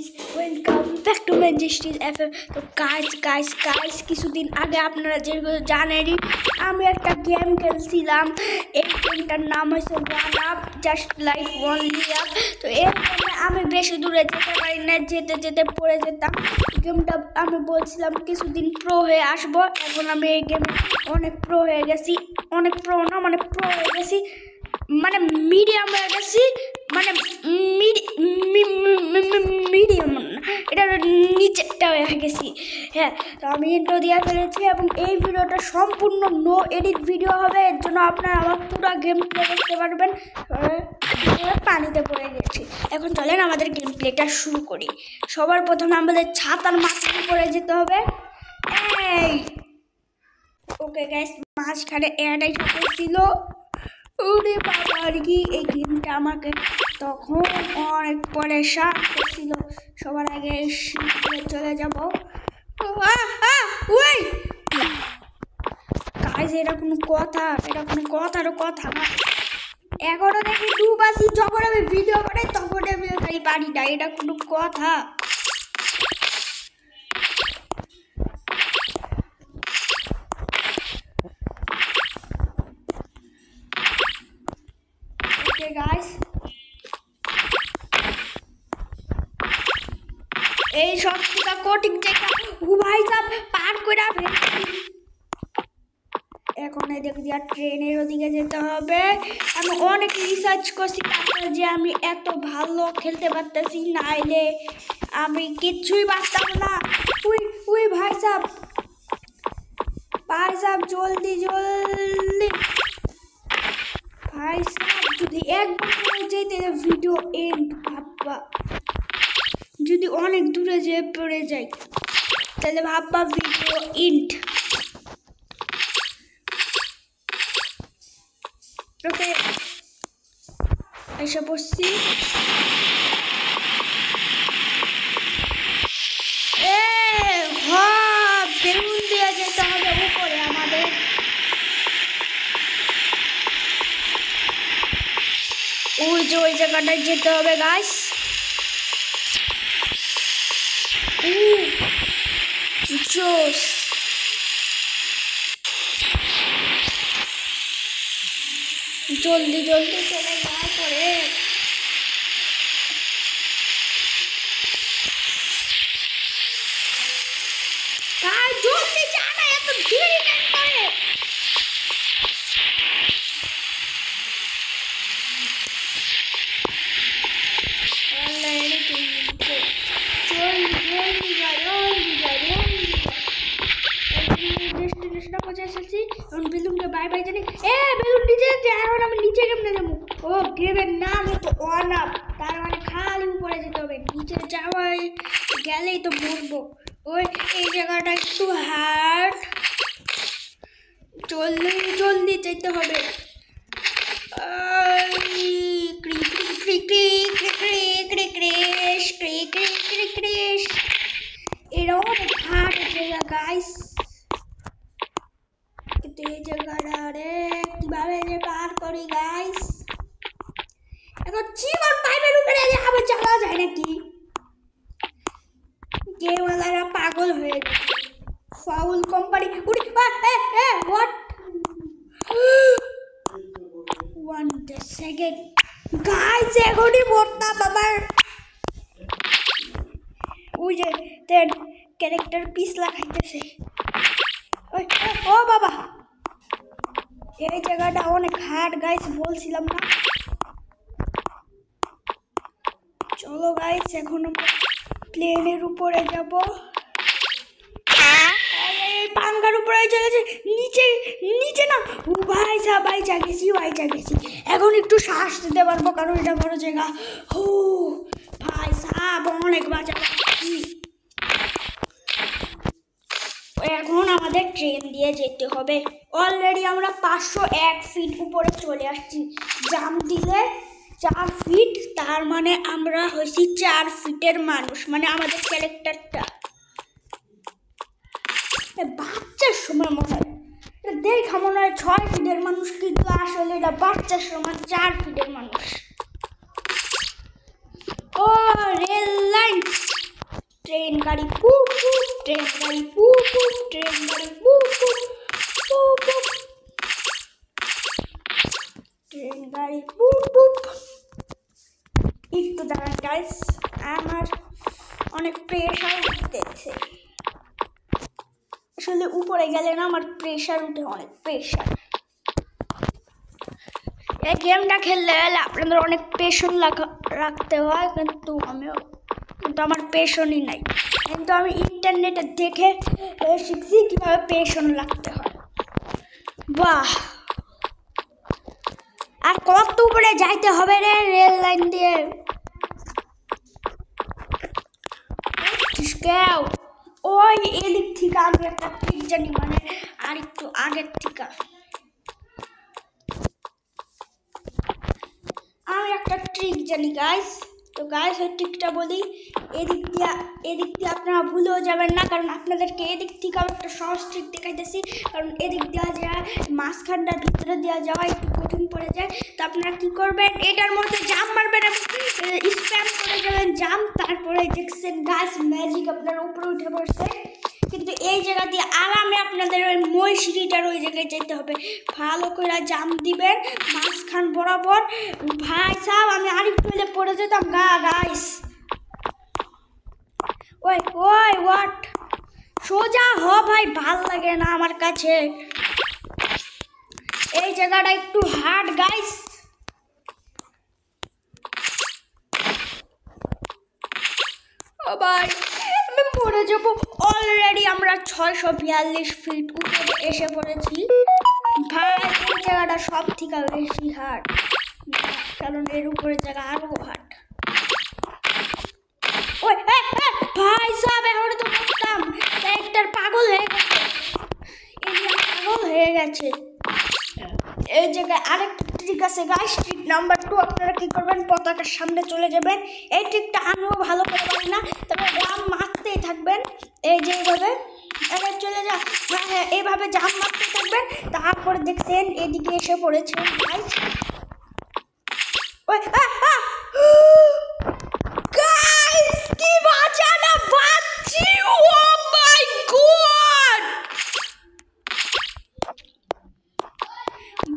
Guys, welcome back to Manchester FM. তো guys কিছুদিন আগে আপনারা যেগুলো জানেনই, আমি একটা গেম খেলছিলাম। এই গেমটার নাম হচ্ছে one up, just like only up. তো এই গেমে আমি বেশি দূরে যেতে পারি না, যেতে যেতে পড়ে যেতাম। গেমটা আমি বলছিলাম কিছুদিন প্রো হয়ে আসবো। এখন আমি এই গেমে অনেক প্রো হয়ে গেছি, অনেক প্রো না মানে প্রো হয়ে গেছি, মানে মিডিয়াম হয়ে গেছি, মানে মিডিয়াম না, এটা নিচেরটা হয়ে গেছি। হ্যাঁ, তো আমি ইন্ট্রো দিয়ে ফেলেছি এবং এই ভিডিওটা সম্পূর্ণ নো এডিট ভিডিও হবে। এর জন্য আপনারা আমার পুরো গেম প্লে দেখতে পারবেন। পানিতে পড়ে গেছি। এখন চলেন আমাদের গেম প্লেটা শুরু করি। সবার প্রথমে আমাদের ছাতার মাঝখানে পড়ে যেতে হবে। এই ওকে গাইস, মাঝখানে এয়ারটাই ছিল। ওরে বাবা, আর কি এই গেমটা আমাকে তখন অনেক পরেশান করছিল। সবার আগে চলে যাব। গাইস, এটা কোনো কথা? এটা কোনো কথারও কথা না। এখনো দেখি ডুবাসি, যখন আমি ভিডিও বানাই তখন আমি ওখানে পারি না। এটা কোনো কথা? গাইস, এই সব থেকে কঠিন জায়গা ভাই সব পার করে এখন এদিক দিয়ে ট্রেনের ওদিকে যেতে হবে। আমি অনেক রিসার্চ করছি তারপরে যে আমি এত ভালো খেলতে পারতেছি, নাইলে আমি কিচ্ছুই পারতাম না। উই ভাই সাহ জলদি জলদি ভাই সাহ, যদি একবার যেতে ভিডিও এন্ড, ভাববা যদি অনেক দূরে যেয়ে পড়ে যাই তাহলে ভাববা ভিডিও এন্ড। ওকে, এসে পড়ছি। বেলুন দিয়ে যেতে হবে উপরে আমাদের। ওই যে ওই জায়গাটায় যেতে হবে গাইস। জোস, জলদি জলদি চলে যাওয়ার পরে জলদি জানা, এত দেরি কেন করে? বেলুনকে বাই বাই জানি। বেলুন নিচে, এখন আমি নিচে কেমনে যাবো? ও, গেমের নাম হচ্ছে ওয়ান আপ, তার মানে খালি উপরে যেতে হবে। নিচে যাওয়াই গেলেই তো মরবো। ওই এই জায়গাটা একটু হার্ড, জলদি জলদি যেতে হবে। এটা অনেক হার্ড জায়গা গাইস, কিন্তু এই জায়গাটা রে কিভাবে যে পার করি গাইস। এখন জীবন পাইপের উপরে আবার চালা যায় নাকি? গেমওয়ালারা পাগল হয়ে গেছে। Foul company. What? 1 second guys, এখনই মরতাম আবার। ওই যে দেন ক্যারেক্টার পিছলা খাইতেছে। ও বাবা, এই জায়গাটা অনেক হার্ড গাইস, বলছিলাম না? চলো গাইস, এখন প্লেনের উপরে যাব। পাঙ্গার উপরে চলেছে, নিচে নিচে না। ভাই সাহেব, বাইচা গেছি। এখন একটু শ্বাস দিতে পারবো, কারণ এটা বড় জায়গা। ভাই সাহেব, অনেক বাঁচা। এখন আমাদের ট্রেন দিয়ে যেতে হবে। অলরেডি আমরা 501 ফিট উপরে চলে আসছি। জাম্প দিলে 4 ফিট, তার মানে আমরা হয়েছি 4 ফিটের মানুষ, মানে আমাদের ক্যারেক্টারটা। বাচ্চার সময় মনে হয়, দেখা মনে হয় 6 ফিটের মানুষ, কিন্তু আসলে এটা বাচ্চার সময় 4 ফিটের মানুষ। ও রেল লাইন, ট্রেন গাড়ি পুপ পুপ, ট্রেন গাড়ি পুপ পুপ, ট্রেন গাড়ি পুপ পুপ পুপ পুপ, ট্রেন গাড়ি পুপ পুপ। একটু দাঁড়ান গাইস, আমার অনেক প্রেশার উঠতেছে। আসলে উপরে গেলে না আমার প্রেশার উঠে, অনেক প্রেশার। এই গেমটা খেলতে গেলে আপনাদের অনেক পেশন রাখতে হয়, কিন্তু আমার পেশনই নাই। কিন্তু আমি ইন্টারনেটে দেখে শিখছি কীভাবে পেশন রাখতে হয়। বাহ, আর কত উপরে যাইতে হবে রে রেল লাইন দিয়ে। ওই এদিক থেকে আমি একটা ট্রিক জানি, মানে আর একটু আগের থেকে আমি একটা ট্রিক জানি গাইস। তো গাইস ওই ট্রিকটা বলি, এদিক দিয়ে আপনারা ভুলেও যাবেন না, কারণ আপনাদেরকে এদিক থেকে আমি একটা সহজ ট্রিক দেখাইতেছি। কারণ এদিক দেওয়া যায়, মাঝখানটার ভিতরে দেওয়া যাওয়া একটু কঠিন পড়ে যায়। তো আপনারা কী করবেন, এটার মধ্যে জাম্প মারবেন এবং স্প্যাম করে যাবেন জাম্প। তারপরে দেখছেন গাইস ম্যাজিক আপনার উপরে উঠে পড়ছে। কিন্তু এই জায়গা দিয়ে আরামে আপনাদের ওই মই সিঁড়িটার ওই জায়গায় যেতে হবে। ভালো করে জাম্প দিবেন মাঝখান বরাবর। ভাই সাহেব আমি আরেকটু হলে পড়ে যেতাম গাইস। ওই হোয়াট, সোজা হ ভাই, ভাল লাগে না আমার কাছে। এই জায়গাটা একটু হার্ড গাইস। ও ভাই আমি পড়ে যাবো। অলরেডি আমরা 642 ফিট উপরে এসে পড়েছি ভাই। এই জায়গাটা সব থেকে বেশি হার্ড, কারণ এর উপরে জায়গা আরো হার্ড। ওই ভাই সাহেব এখন তো করতাম একটার পাগল হয়ে গেছে, পাগল হয়ে গেছে। এই জায়গায় আরেকটা ট্রিক আছে গাইস, ট্রিক নাম্বার 2। আপনারা কি করবেন, পতাকার সামনে চলে যাবেন। এই ট্রিকটা আমিও ভালো করে পারি না, তবে জাম মারতেই থাকবেন। এই যে এইভাবে চলে যা, হ্যাঁ এইভাবে জাম মারতে থাকবেন। তারপরে দেখছেন এদিকে এসে পড়েছে গাইস। ওই গাইস কি বাঁচানো বাঁচি, ও মাই গড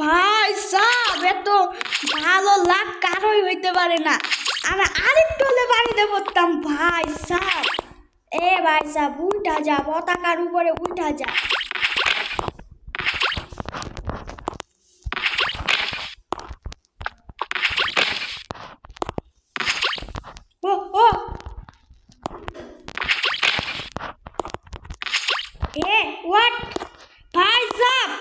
ভাই সাহেব, এত ভালো লাগ কারোই হইতে পারে না। আমি আরেকটু হলে বাড়িতে পড়তাম ভাই সাহেব। ভাই সাহেব উল্টা যা, পতাকার উপরে উল্টা যা। ও হোয়াট ভাই সাহেব,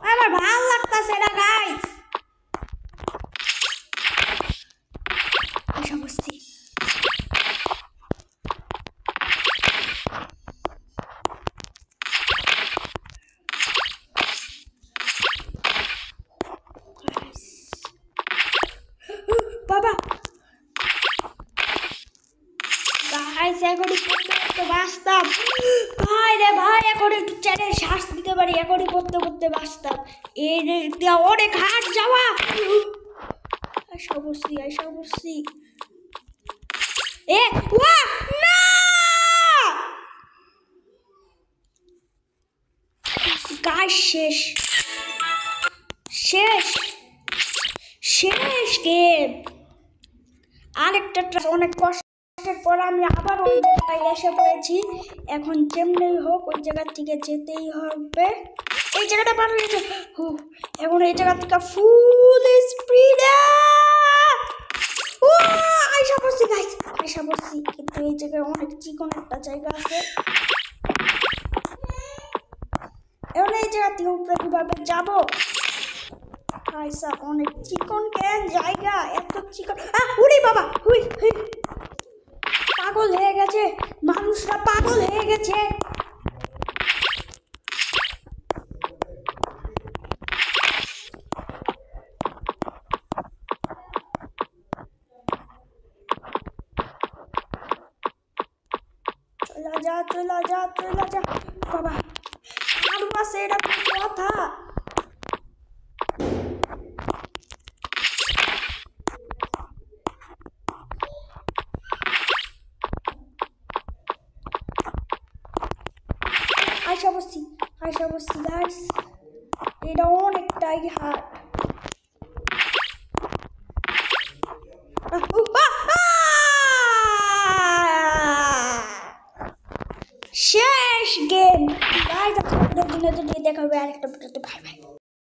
আমার ভাল লাগতেছে না গাইস। সমস্যা বাবা গাইস, এখনই পড়তে বাঁচতাম ভাই রে ভাই। এখন একটু চ্যানেল শ্বাস দিতে পারি, এখনই পড়তে বাঁচতাম। অনেক হাট যাওয়া। সমস্যা না গাইস, শেষ গেম। আরেকটা অনেক কষ্টের পর আমি আবার ওই জায়গায় এসে পড়েছি। এখন যেমনি হোক ওই জায়গা থেকে যেতেই হবে। এই জায়গাটা পার হয়ে গেছে। এখন এই জায়গা থেকে ফুল স্পিডে আইসা পড়ছি গাইস, আইসা পড়ছি। কিন্তু এই জায়গায় অনেক চিকন একটা জায়গা আছে। এখন এই জায়গা থেকে উপরে কিভাবে যাবো অনেক চিকন কেন জায়গা, এত চিকন। উড়ি বাবা, পাগল হয়ে গেছে মানুষরা, পাগল হয়ে গেছে। চলে যা বাবা, আর পাশে এটা কথা। আশা বসছি গাইস, এটা অনেকটাই হার্ড। শেষ গেম গাইস। আপনাদের দিনে তো দেখা হবে আরেকটা ভিডিওতে।